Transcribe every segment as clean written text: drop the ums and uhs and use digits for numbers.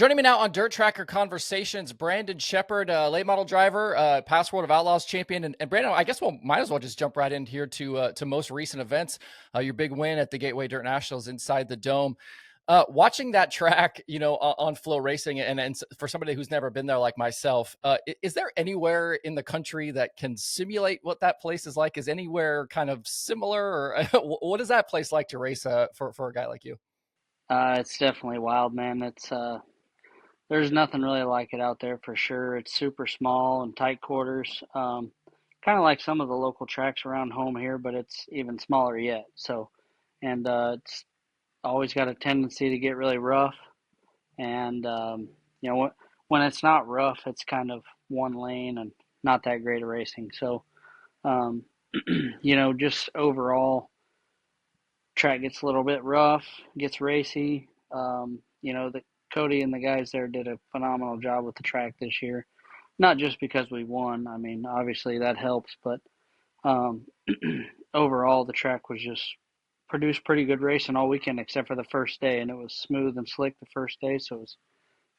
Joining me now on Dirt Tracker Conversations, Brandon Sheppard, late model driver, past World of Outlaws champion, and Brandon, I guess we'll might as well just jump right in here to most recent events. Your big win at the Gateway Dirt Nationals inside the Dome. Watching that track, on Flow Racing, and for somebody who's never been there like myself, is there anywhere in the country that can simulate what that place is like? Is anywhere kind of similar, or what is that place like to race for a guy like you? It's definitely wild, man. There's nothing really like it out there for sure. It's super small and tight quarters. Kind of like some of the local tracks around home here, but it's even smaller yet. It's always got a tendency to get really rough. And you know, when it's not rough, it's kind of one lane and not that great of racing. Um, just overall, track gets a little bit rough, gets racy. The Cody and the guys there did a phenomenal job with the track this year. Not just because we won. I mean, obviously that helps, but um, overall the track was just produced pretty good racing all weekend except for the first day, and it was smooth and slick the first day, so it was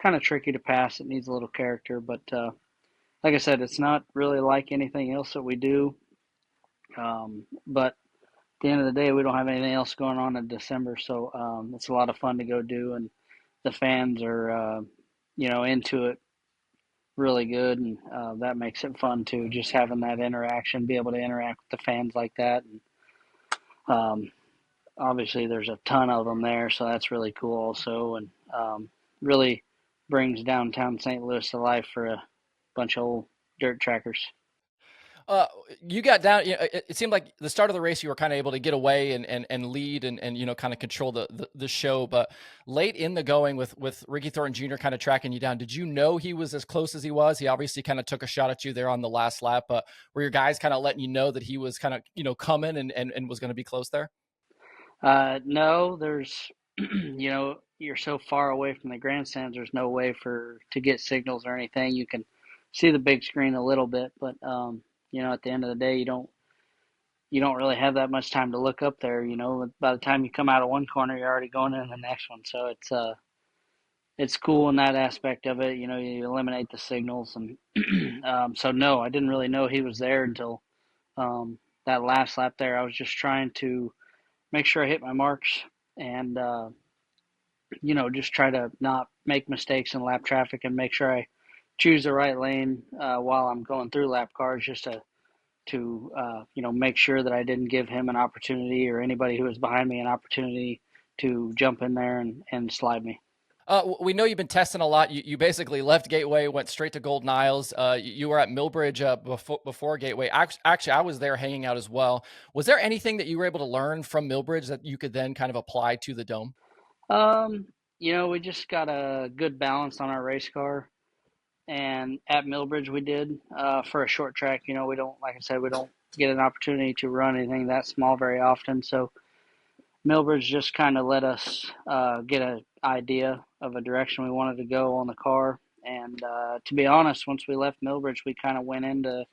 kind of tricky to pass. It needs a little character, but like I said, it's not really like anything else that we do. But the end of the day, we don't have anything else going on in December, so it's a lot of fun to go do, and the fans are, into it really good, and that makes it fun too. Just having that interaction, be able to interact with the fans like that, and um, obviously there's a ton of them there, so that's really cool also, and really brings downtown St. Louis to life for a bunch of old dirt trackers. Uh, you got down. It seemed like the start of the race, you were kind of able to get away and lead and kind of control the show. But late in the going, with Ricky Thornton Jr. kind of tracking you down, did you know he was as close as he was? He obviously kind of took a shot at you there on the last lap. But were your guys kind of letting you know that he was kind of coming and was going to be close there? No, there's, you're so far away from the grandstands. There's no way to get signals or anything. You can see the big screen a little bit, but at the end of the day, you don't really have that much time to look up there. By the time you come out of one corner, you're already going in the next one. So it's cool in that aspect of it. You eliminate the signals, and so no, I didn't really know he was there until that last lap there. I was just trying to make sure I hit my marks and just try to not make mistakes in lap traffic and make sure I choose the right lane while I'm going through lap cars, just to make sure that I didn't give him an opportunity or anybody who was behind me an opportunity to jump in there and slide me. We know you've been testing a lot. You basically left Gateway, went straight to Golden Isles. You were at Millbridge before Gateway. Actually, I was there hanging out as well. Was there anything that you were able to learn from Millbridge that you could then kind of apply to the Dome? Um, we just got a good balance on our race car, and at Millbridge we did for a short track. We don't, like I said, we don't get an opportunity to run anything that small very often. So Millbridge just kind of let us get an idea of a direction we wanted to go on the car. And to be honest, once we left Millbridge, we kind of went into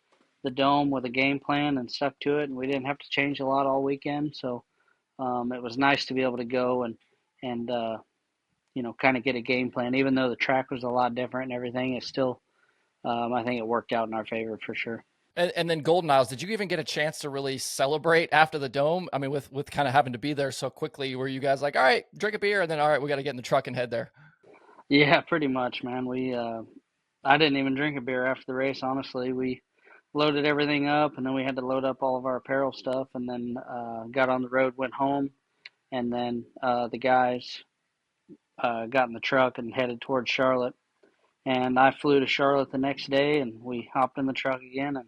the Dome with a game plan and stuck to it, and we didn't have to change a lot all weekend. So it was nice to be able to go and kind of get a game plan. Even though the track was a lot different and everything, it still, I think it worked out in our favor for sure. And then Golden Isles, did you even get a chance to really celebrate after the Dome? I mean, with kind of having to be there so quickly, were you guys like, all right, drink a beer, and then all right, we got to get in the truck and head there? Yeah, pretty much, man. I didn't even drink a beer after the race, honestly. We loaded everything up, and then we had to load up all of our apparel stuff, and then got on the road, went home, and then the guys got in the truck and headed towards Charlotte. And I flew to Charlotte the next day, and we hopped in the truck again and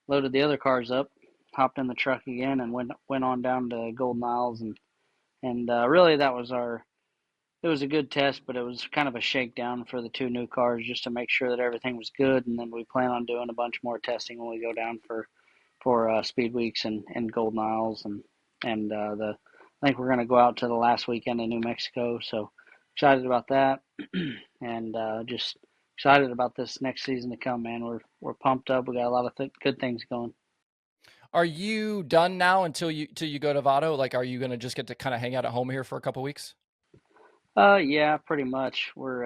loaded the other cars up, hopped in the truck again, and went on down to Golden Isles, and really that was our. It was a good test, but it was kind of a shakedown for the two new cars just to make sure that everything was good, and then we plan on doing a bunch more testing when we go down for Speed Weeks and Golden Isles and the. I think we're going to go out to the last weekend in New Mexico, so excited about that, and just excited about this next season to come, man. We're pumped up. We got a lot of good things going. Are you done now until you go to Vado? Like, are you going to just get to kind of hang out at home here for a couple weeks? Yeah, pretty much. We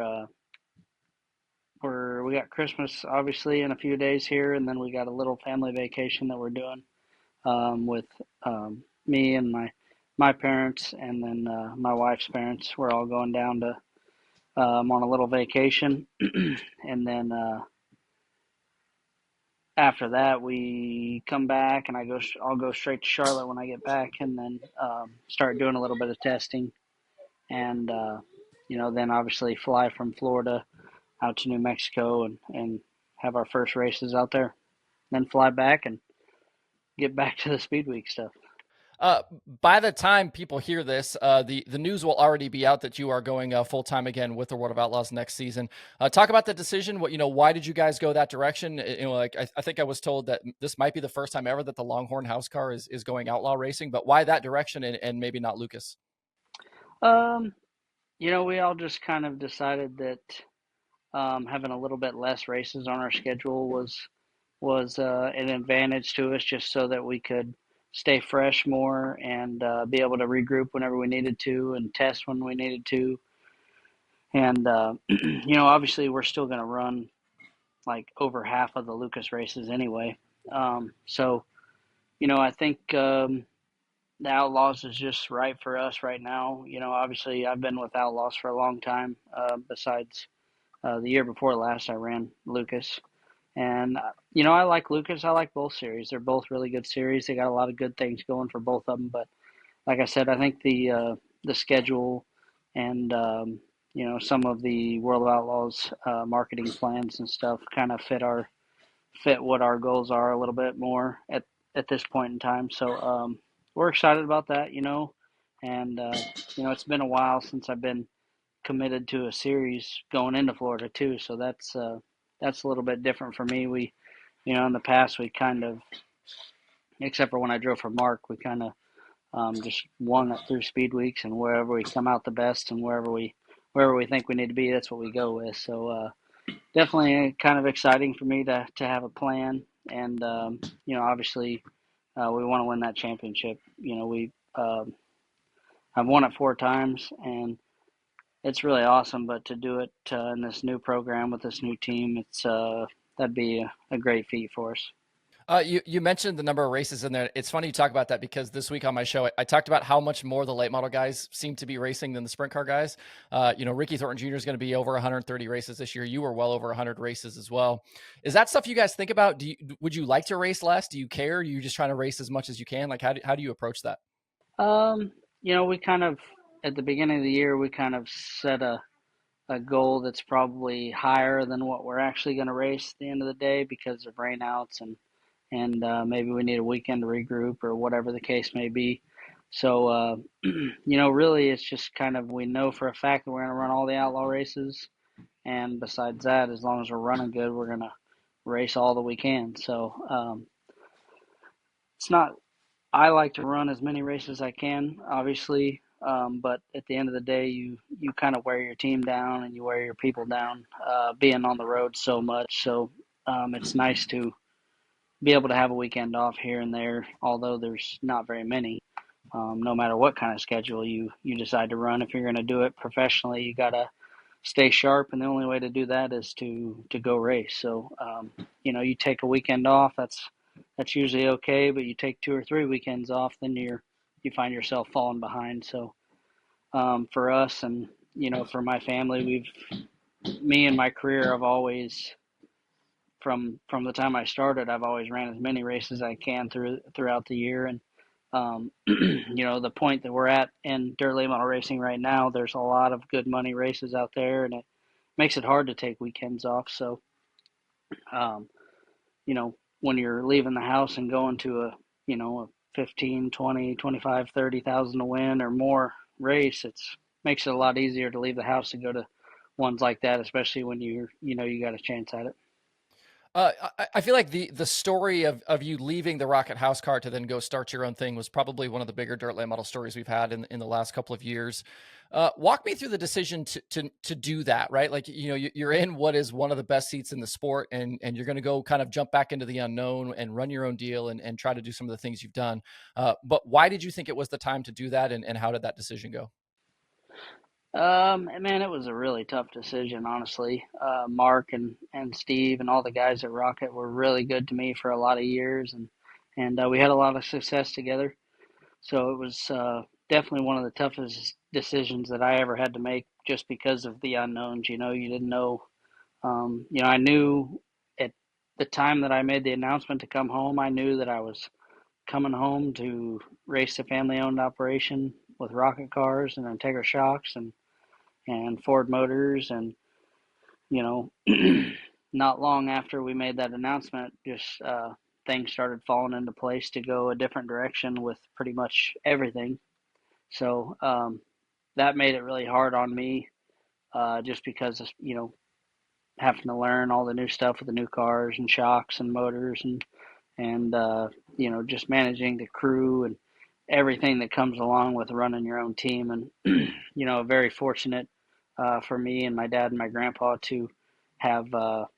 got Christmas obviously in a few days here, and then we got a little family vacation that we're doing with me and my parents, and then my wife's parents. We're all going down to on a little vacation, and then after that we come back, and I'll go straight to Charlotte when I get back, and then start doing a little bit of testing, and then obviously fly from Florida out to New Mexico and have our first races out there. Then fly back and get back to the Speed Week stuff. By the time people hear this, the news will already be out that you are going full time again with the World of Outlaws next season. Talk about the decision. Why did you guys go that direction? I think I was told that this might be the first time ever that the Longhorn house car is going outlaw racing, but why that direction and maybe not Lucas? Um, we all just kind of decided that having a little bit less races on our schedule was an advantage to us, just so that we could stay fresh more and be able to regroup whenever we needed to and test when we needed to. And obviously we're still going to run like over half of the Lucas races anyway. So I think the Outlaws is just right for us right now. Obviously I've been with Outlaws for a long time. Besides the year before last, I ran Lucas. And, I like Lucas. I like both series. They're both really good series. They got a lot of good things going for both of them. But like I said, I think the schedule and, some of the World of Outlaws marketing plans and stuff kind of fit what our goals are a little bit more at this point in time. So we're excited about that, and, it's been a while since I've been committed to a series going into Florida too. So that's a little bit different for me. In the past we kind of, except for when I drove for Mark, we kind of just won it through speed weeks, and wherever we come out the best and wherever we think we need to be, that's what we go with. So definitely kind of exciting for me to have a plan, and obviously we want to win that championship. We I've won it 4 times, and it's really awesome. But to do it in this new program with this new team, that'd be a great feat for us. You mentioned the number of races in there. It's funny you talk about that because this week on my show, I talked about how much more the late model guys seem to be racing than the sprint car guys. Ricky Thornton Jr. is going to be over 130 races this year. You were well over 100 races as well. Is that stuff you guys think about? Would you like to race less? Do you care? Are you just trying to race as much as you can? Like, how do you approach that? We kind of, at the beginning of the year, we kind of set a goal that's probably higher than what we're actually going to race at the end of the day because of rainouts and maybe we need a weekend to regroup or whatever the case may be. So, really, it's just kind of, we know for a fact that we're going to run all the outlaw races. And besides that, as long as we're running good, we're going to race all that we can. So, it's not, I like to run as many races as I can, obviously. But at the end of the day, you kind of wear your team down and you wear your people down, being on the road so much. So, it's nice to be able to have a weekend off here and there, although there's not very many. No matter what kind of schedule you decide to run, if you're going to do it professionally, you got to stay sharp, and the only way to do that is to go race. So, you take a weekend off, that's usually okay, but you take 2 or 3 weekends off, then you find yourself falling behind. So, for us and for my family, me and my career, I've always from the time I started, I've always ran as many races as I can throughout the year. And the point that we're at in dirt late model racing right now, there's a lot of good money races out there, and it makes it hard to take weekends off. So, um, when you're leaving the house and going to a 15, 20, 25, 30,000 to win or more race, it's makes it a lot easier to leave the house and go to ones like that, especially when you got a chance at it. I feel like the story of you leaving the Rocket House car to then go start your own thing was probably one of the bigger dirt late model stories we've had in the last couple of years. Walk me through the decision to do that, right? Like, you're in what is one of the best seats in the sport, and you're going to go kind of jump back into the unknown and run your own deal and try to do some of the things you've done. But why did you think it was the time to do that, and how did that decision go? Man, it was a really tough decision, honestly. Mark and Steve and all the guys at Rocket were really good to me for a lot of years, and we had a lot of success together. So it was definitely one of the toughest decisions that I ever had to make, just because of the unknowns. You didn't know. I knew at the time that I made the announcement to come home, I knew that I was coming home to race a family-owned operation with Rocket cars and Integra shocks and Ford Motors. And, you know, not long after we made that announcement, just things started falling into place to go a different direction with pretty much everything. So that made it really hard on me, just because, having to learn all the new stuff with the new cars and shocks and motors and just managing the crew and everything that comes along with running your own team. And very fortunate for me and my dad and my grandpa to have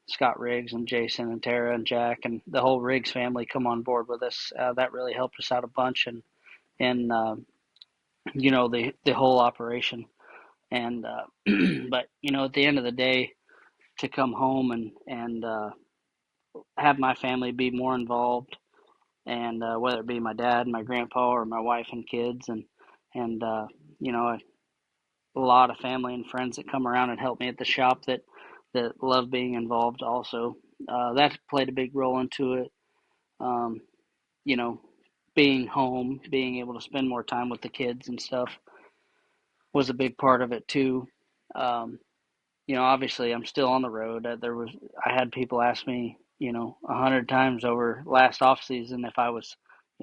Scott Riggs and Jason and Tara and Jack and the whole Riggs family come on board with us. That really helped us out a bunch, and the whole operation. And but at the end of the day, to come home and have my family be more involved, and whether it be my dad and my grandpa or my wife and kids, and a lot of family and friends that come around and help me at the shop that love being involved also. That played a big role into it. Um, you know, being home, being able to spend more time with the kids and stuff was a big part of it too. Um, Obviously I'm still on the road. I had people ask me, 100 times over last off season if I was,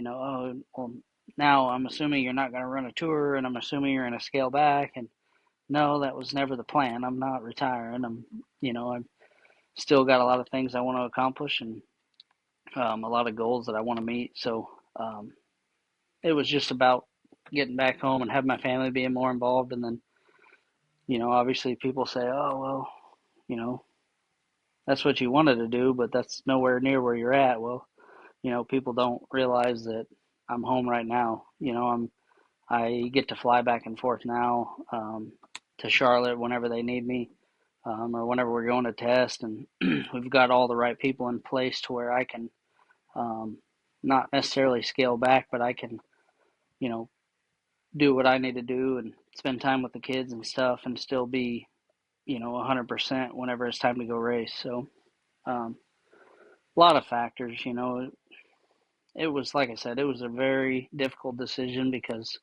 oh, well, now I'm assuming you're not going to run a tour, and I'm assuming you're going to scale back. And no, that was never the plan. I'm not retiring. I've still got a lot of things I want to accomplish, and a lot of goals that I want to meet. So it was just about getting back home and having my family being more involved. And then, obviously people say, oh, well, you know, that's what you wanted to do, but that's nowhere near where you're at. Well, people don't realize that I'm home right now. I get to fly back and forth now, to Charlotte whenever they need me, or whenever we're going to test, and we've got all the right people in place to where I can, um, not necessarily scale back, but I can, you know, do what I need to do and spend time with the kids and stuff, and still be, 100% whenever it's time to go race. So, a lot of factors. It was, like I said, it was a very difficult decision, because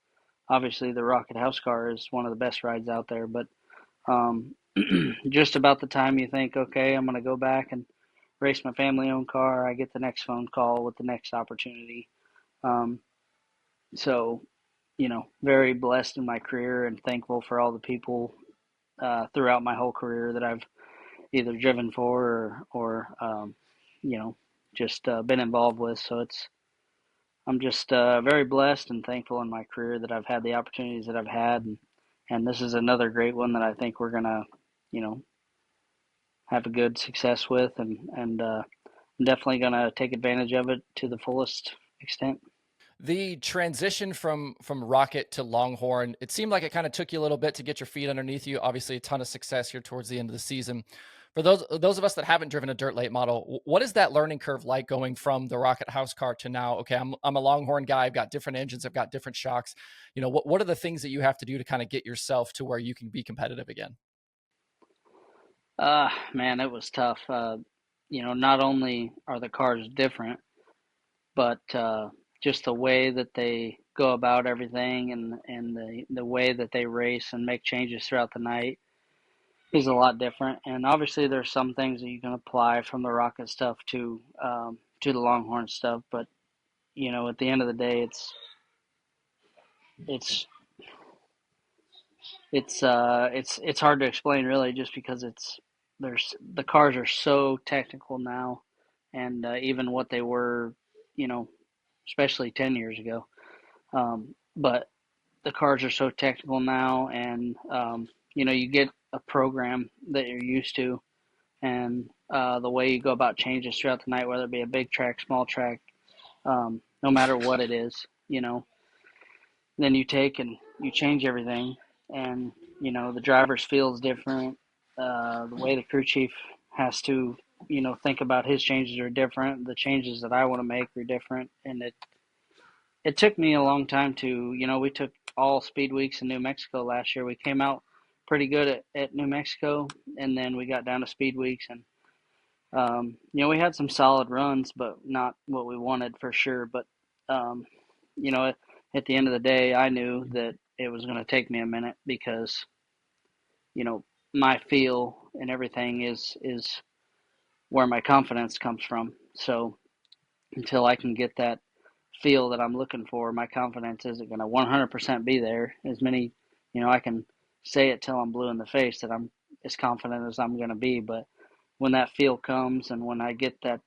obviously the Rocket House car is one of the best rides out there. But um, just about the time you think, okay, I'm going to go back and race my family owned car, I get the next phone call with the next opportunity. Um, so, very blessed in my career and thankful for all the people throughout my whole career that I've either driven for or just been involved with. So I'm just very blessed and thankful in my career that I've had the opportunities that I've had, and this is another great one that I think we're gonna, you know, have a good success with, and I'm definitely gonna take advantage of it to the fullest extent. The transition from Rocket to Longhorn, it seemed like it kind of took you a little bit to get your feet underneath you. Obviously, a ton of success here towards the end of the season. For those of us that haven't driven a dirt late model, what is that learning curve like going from the Rocket House car to now? Okay, I'm a Longhorn guy. I've got different engines. I've got different shocks. What are the things that you have to do to kind of get yourself to where you can be competitive again? Man, it was tough. Not only are the cars different, but just the way that they go about everything, and the way that they race and make changes throughout the night is a lot different. And obviously, there's some things that you can apply from the Rocket stuff to the Longhorn stuff. But at the end of the day, it's it's hard to explain, really, just because the cars are so technical now, and even what they were, you know, especially 10 years ago. But the cars are so technical now, and you get a program that you're used to, and the way you go about changes throughout the night, whether it be a big track, small track, no matter what it is, then you take and you change everything, and the driver's feel is different. The way the crew chief has to, think about his changes are different. The changes that I want to make are different, and it took me a long time to, we took all speed weeks in New Mexico last year. We came out pretty good at New Mexico, and then we got down to speed weeks, and we had some solid runs, but not what we wanted for sure. But um, at the end of the day, I knew that it was going to take me a minute because you know my feel and everything is where my confidence comes from. So until I can get that feel that I'm looking for, my confidence isn't going to 100% be there. As many, I can say it till I'm blue in the face that I'm as confident as I'm going to be, but when that feel comes and when I get that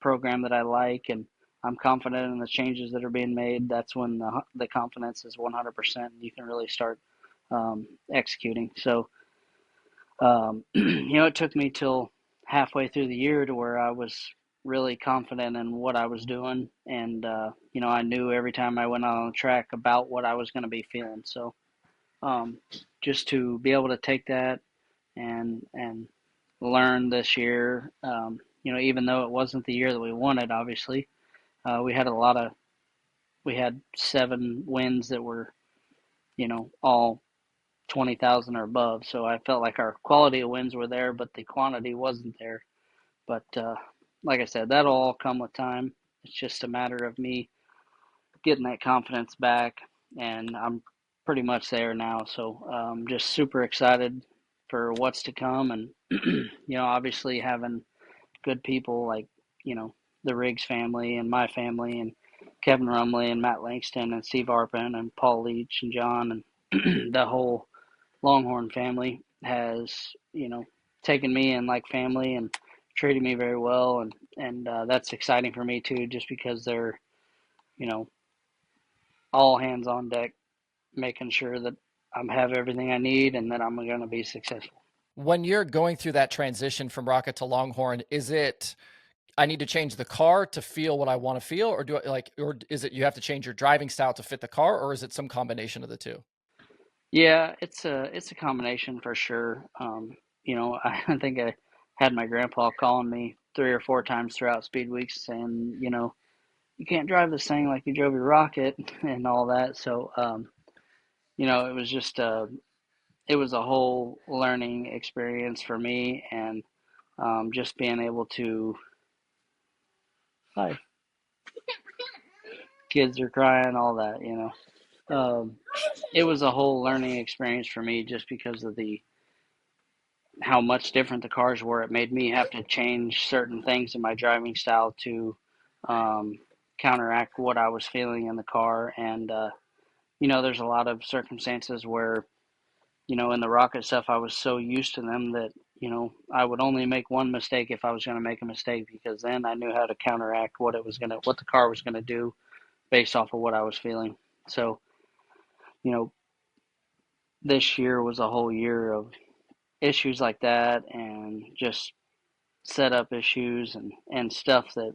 program that I like and I'm confident in the changes that are being made, that's when the confidence is 100%. And you can really start executing. So, it took me till halfway through the year to where I was really confident in what I was doing, and I knew every time I went out on the track about what I was going to be feeling. So, just to be able to take that and learn this year, even though it wasn't the year that we wanted, obviously, we had we had 7 wins that were, all 20,000 or above. So I felt like our quality of wins were there, but the quantity wasn't there. But like I said, that'll all come with time. It's just a matter of me getting that confidence back, and I'm pretty much there now. So just super excited for what's to come, and obviously having good people like the Riggs family and my family and Kevin Rumley and Matt Langston and Steve Arpin and Paul Leach and John and the whole Longhorn family has taken me in like family and treated me very well, and that's exciting for me too, just because they're you know all hands on deck, making sure that I have everything I need and that I'm going to be successful. When you're going through that transition from Rocket to Longhorn, is it I need to change the car to feel what I want to feel, or or is it you have to change your driving style to fit the car, or is it some combination of the two? Yeah, it's a combination for sure. I think I had my grandpa calling me 3 or 4 times throughout speed weeks saying, you can't drive this thing like you drove your Rocket and all that. So, it was just it was a whole learning experience for me, and just being able to. Hi, kids are crying, all that. It was a whole learning experience for me just because of the how much different the cars were. It made me have to change certain things in my driving style to um, counteract what I was feeling in the car. And there's a lot of circumstances where in the Rocket stuff, I was so used to them that I would only make one mistake if I was going to make a mistake, because then I knew how to counteract what the car was gonna do based off of what I was feeling. So you know, this year was a whole year of issues like that, and just setup issues and stuff that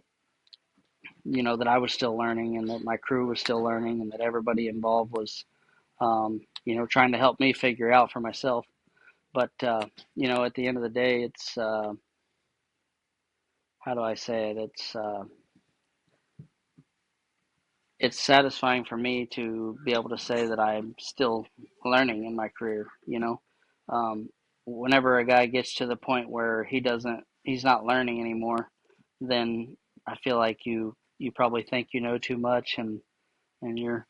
that I was still learning, and that my crew was still learning, and that everybody involved was trying to help me figure out for myself. But at the end of the day, it's how do I say it? It's satisfying for me to be able to say that I'm still learning in my career. Whenever a guy gets to the point where he's not learning anymore, then I feel like you probably think you know too much, and you're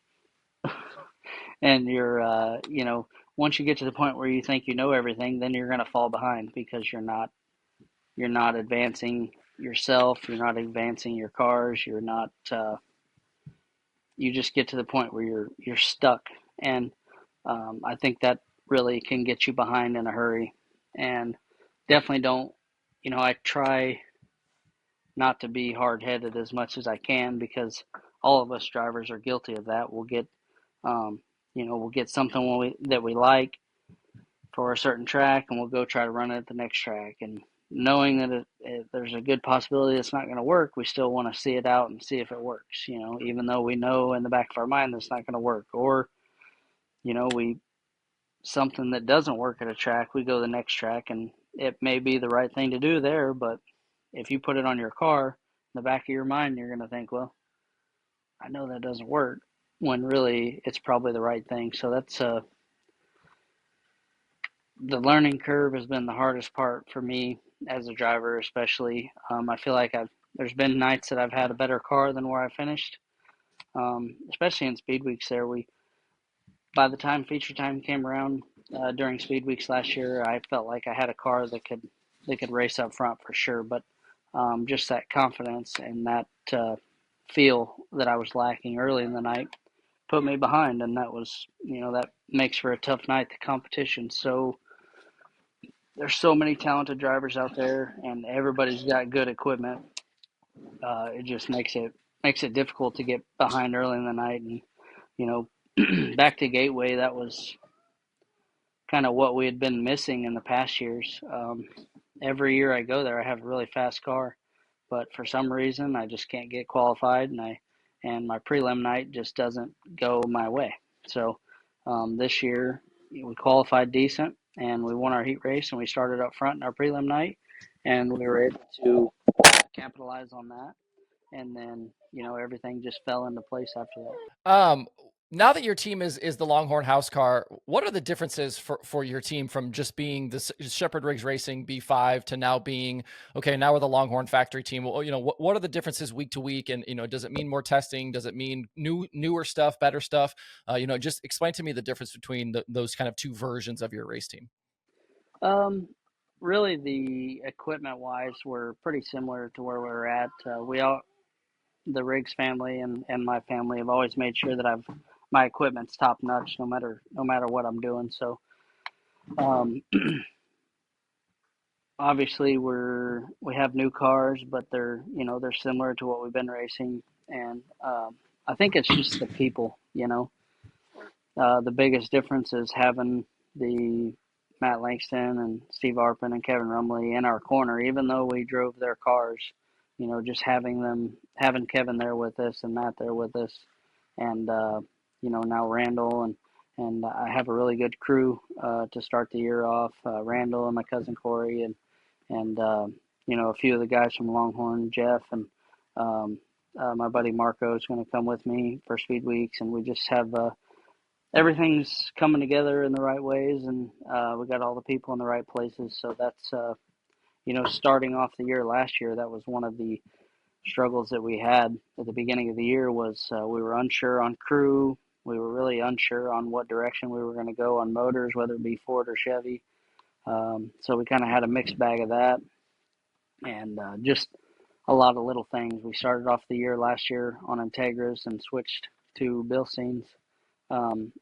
once you get to the point where you think you know everything, then you're going to fall behind because you're not advancing yourself, you're not advancing your cars, you just get to the point where you're stuck, and I think that really can get you behind in a hurry, and definitely don't. I try not to be hard headed as much as I can, because all of us drivers are guilty of that. Um, we'll get something that we like for a certain track, and we'll go try to run it at the next track, and knowing that there's a good possibility it's not going to work, we still want to see it out and see if it works. Even though we know in the back of our mind that it's not going to work, or we something that doesn't work at a track, we go to the next track, and it may be the right thing to do there, but if you put it on your car, in the back of your mind, you're going to think, well, I know that doesn't work, when really it's probably the right thing. So that's the learning curve has been the hardest part for me as a driver, especially. I feel like there's been nights that I've had a better car than where I finished, especially in speed weeks. By the time feature time came around during speed weeks last year, I felt like I had a car that could race up front for sure. But just that confidence and that feel that I was lacking early in the night put me behind, and that makes for a tough night. The competition, so there's so many talented drivers out there, and everybody's got good equipment. It just makes it difficult to get behind early in the night, and you know, back to Gateway, that was kind of what we had been missing in the past years. Every year I go there, I have a really fast car, but for some reason I just can't get qualified, and my prelim night just doesn't go my way. So this year we qualified decent, and we won our heat race, and we started up front in our prelim night, and we were able to capitalize on that, and then everything just fell into place after that. Now that your team is the Longhorn house car, what are the differences for your team from just being the Sheppard Riggs Racing B5 to now being, okay, now we're the Longhorn factory team? Well, what are the differences week to week? And, does it mean more testing? Does it mean newer stuff, better stuff? Just explain to me the difference between those kind of two versions of your race team. Um, Really, the equipment wise, we're pretty similar to where we're at. We all, the Riggs family and my family, have always made sure that my equipment's top notch, no matter what I'm doing. So um, obviously we have new cars, but they're similar to what we've been racing, and I think it's just the people. The biggest difference is having the Matt Langston and Steve Arpin and Kevin Rumley in our corner, even though we drove their cars. Just having Kevin there with us and Matt there with us, and now Randall, and I have a really good crew to start the year off. Randall and my cousin Corey, and a few of the guys from Longhorn, Jeff, and um, my buddy Marco is going to come with me for speed weeks, and we just have everything's coming together in the right ways, and we got all the people in the right places. So that's starting off the year last year, that was one of the struggles that we had at the beginning of the year. Was we were unsure on crew. We were really unsure on what direction we were going to go on motors, whether it be Ford or Chevy. So we kind of had a mixed bag of that, and just a lot of little things. We started off the year last year on Integras and switched to Bilsteins um,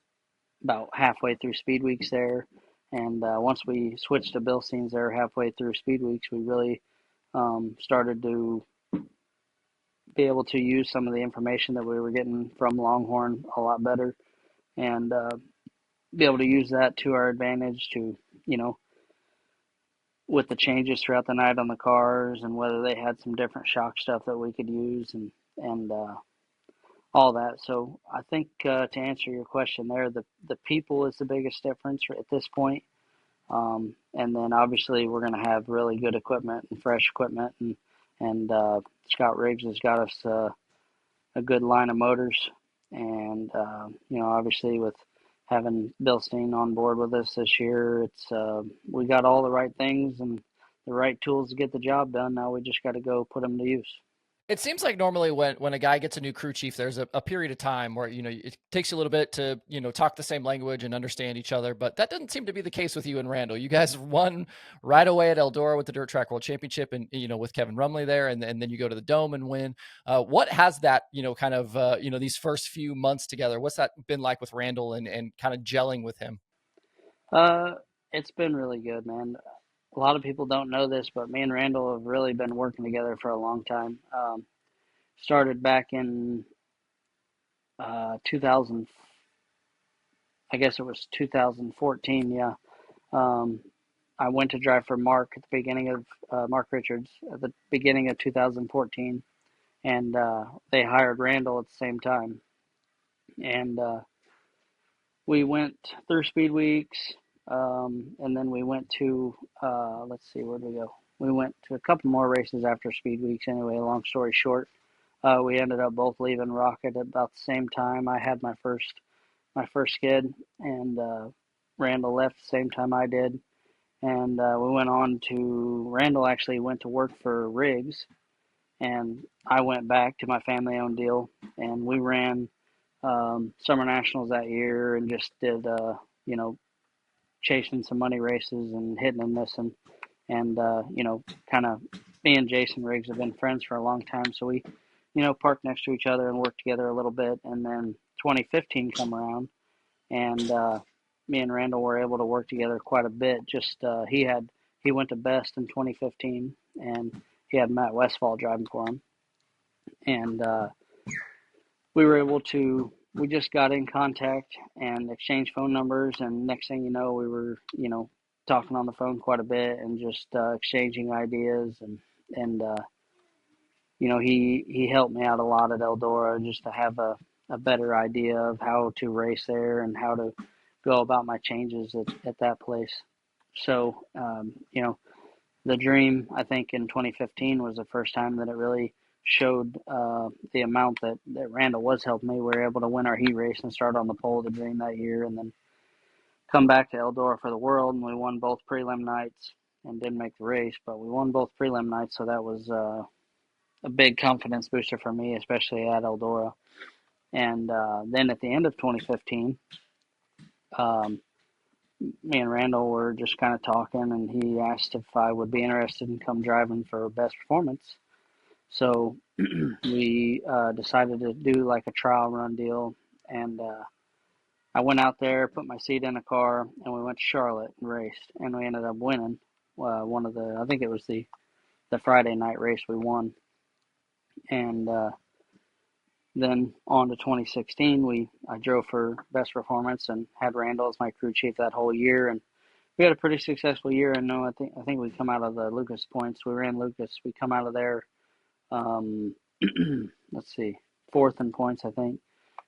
about halfway through speed weeks there. And once we switched to Bilsteins there halfway through speed weeks, we really started to be able to use some of the information that we were getting from Longhorn a lot better, and be able to use that to our advantage to, you know, with the changes throughout the night on the cars, and whether they had some different shock stuff that we could use, and all that. So I think to answer your question there, the people is the biggest difference at this point. And then obviously we're going to have really good equipment and fresh equipment, and Scott Riggs has got us a good line of motors, and obviously with having Bill Steen on board with us this year, it's we got all the right things and the right tools to get the job done. Now we just got to go put them to use. It seems like normally when a guy gets a new crew chief, there's a period of time where, it takes you a little bit to, talk the same language and understand each other. But that doesn't seem to be the case with you and Randall. You guys won right away at Eldora with the Dirt Track World Championship, and, with Kevin Rumley there. And then you go to the Dome and win. What has that, kind of, these first few months together, what's that been like with Randall and kind of gelling with him? Uh, it's been really good, man. A lot of people don't know this, but me and Randall have really been working together for a long time. Started back in 2000, I guess it was 2014. Yeah. Um, I went to drive for Mark at the beginning of Mark Richards at the beginning of 2014, and they hired Randall at the same time. And we went through speed weeks, and then we went to let's see, where did we go? We went to a couple more races after speed weeks. Anyway, long story short, we ended up both leaving Rocket at about the same time. I had my first skid, and Randall left the same time I did, and we went on to Randall actually went to work for Riggs, and I went back to my family-owned deal, and we ran summer nationals that year and just did you know chasing some money races and hitting and missing, and kind of me and Jason Riggs have been friends for a long time, so we parked next to each other and worked together a little bit, and then 2015 come around, and me and Randall were able to work together quite a bit. Just he went to Best in 2015, and he had Matt Westfall driving for him, and we were able to. We just got in contact and exchanged phone numbers, and next thing you know, we were talking on the phone quite a bit and just exchanging ideas, and he helped me out a lot at Eldora just to have a better idea of how to race there and how to go about my changes at that place. So, the dream, I think, in 2015 was the first time that it really showed the amount that Randall was helping me. We were able to win our heat race and start on the pole of the dream that year, and then come back to Eldora for the World, and we won both prelim nights and didn't make the race, but we won both prelim nights, so that was a big confidence booster for me, especially at Eldora. And then at the end of 2015, um, me and Randall were just kind of talking, and he asked if I would be interested in come driving for Best Performance. So we decided to do like a trial run deal, and I went out there, put my seat in a car, and we went to Charlotte and raced, and we ended up winning one of I think it was the Friday night race we won, and then on to 2016, I drove for Best Performance and had Randall as my crew chief that whole year, and we had a pretty successful year. I know I think we come out of the Lucas points. We ran Lucas. We come out of there, um, let's see, fourth in points, I think,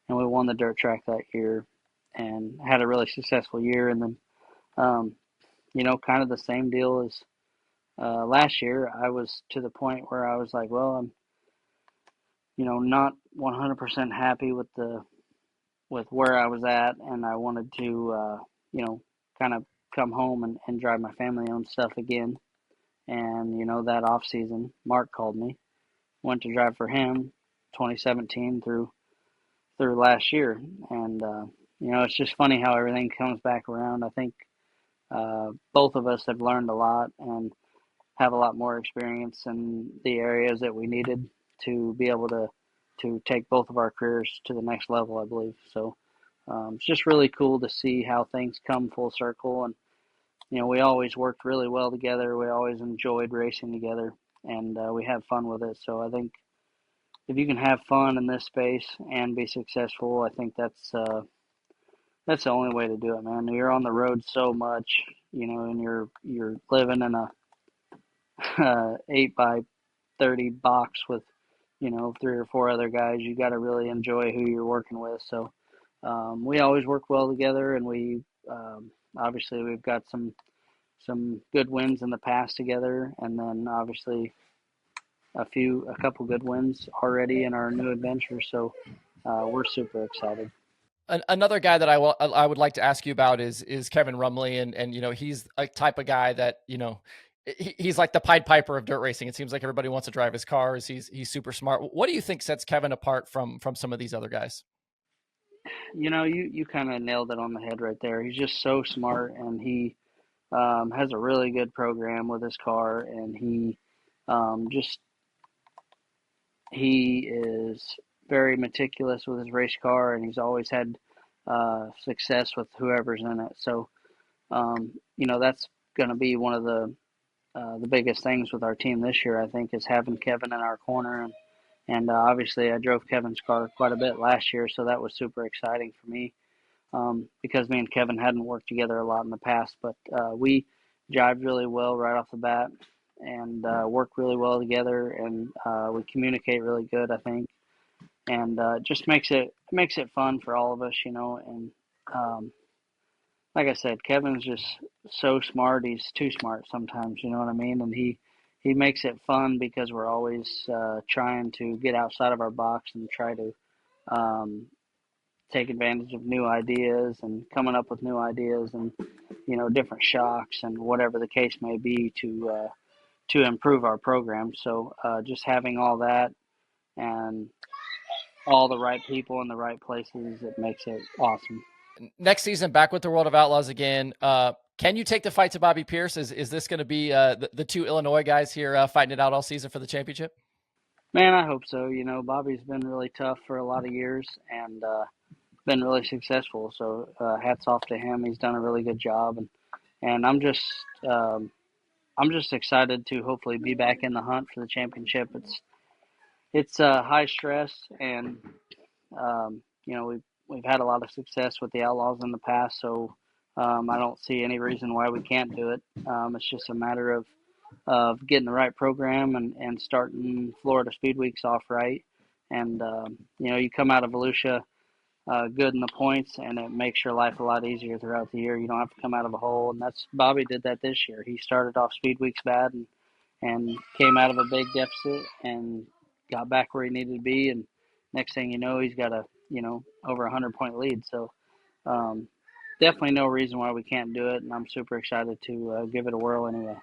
and we won the dirt track that year and had a really successful year. And then, um, kind of the same deal as last year. I was to the point where I was like, well, I'm not 100% happy with where I was at, and I wanted to kind of come home and drive my family owned stuff again. And that off season, Mark called me, went to drive for him, 2017 through last year, and it's just funny how everything comes back around. I think both of us have learned a lot and have a lot more experience in the areas that we needed to be able to take both of our careers to the next level, I believe. So it's just really cool to see how things come full circle. And, we always worked really well together. We always enjoyed racing together, and we have fun with it. So I think if you can have fun in this space and be successful, I think that's the only way to do it, man. You're on the road so much, and you're living in a 8 by 30 box with, three or four other guys. You got to really enjoy who you're working with. So we always work well together, and we obviously we've got some good wins in the past together, and then obviously a couple good wins already in our new adventure. So we're super excited. Another guy that I would like to ask you about is Kevin Rumley, and he's a type of guy that he's like the Pied Piper of dirt racing. It seems like everybody wants to drive his cars. He's super smart. What do you think sets Kevin apart from some of these other guys? You kind of nailed it on the head right there. He's just so smart, and he has a really good program with his car, and just he is very meticulous with his race car, and he's always had success with whoever's in it. So that's going to be one of the biggest things with our team this year, I think, is having Kevin in our corner. And obviously, I drove Kevin's car quite a bit last year, so that was super exciting for me because me and Kevin hadn't worked together a lot in the past. But we jived really well right off the bat and work really well together, and we communicate really good, I think. And just makes it fun for all of us, And like I said, Kevin's just so smart. He's too smart sometimes, you know what I mean? And he makes it fun because we're always trying to get outside of our box and try to um, take advantage of new ideas and coming up with new ideas and different shocks and whatever the case may be to improve our program. So just having all that and all the right people in the right places, it makes it awesome. Next season, back with the World of Outlaws again. Can you take the fight to Bobby Pierce? Is this going to be the two Illinois guys here fighting it out all season for the championship? Man, I hope so. Bobby's been really tough for a lot of years and been really successful. So hats off to him. He's done a really good job, and um, I'm just excited to hopefully be back in the hunt for the championship. It's high stress, and we've had a lot of success with the Outlaws in the past, so I don't see any reason why we can't do it. It's just a matter of getting the right program and starting Florida Speed Weeks off right. And you come out of Volusia good in the points, and it makes your life a lot easier throughout the year. You don't have to come out of a hole, and that's Bobby did that this year. He started off Speed Weeks bad and came out of a big deficit and got back where he needed to be. And next thing you know, he's got a over 100-point lead. So definitely no reason why we can't do it, and I'm super excited to give it a whirl anyway.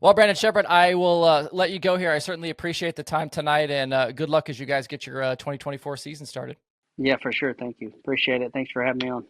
Well, Brandon Sheppard, I will let you go here. I certainly appreciate the time tonight, and good luck as you guys get your 2024 season started. Yeah, for sure. Thank you. Appreciate it. Thanks for having me on.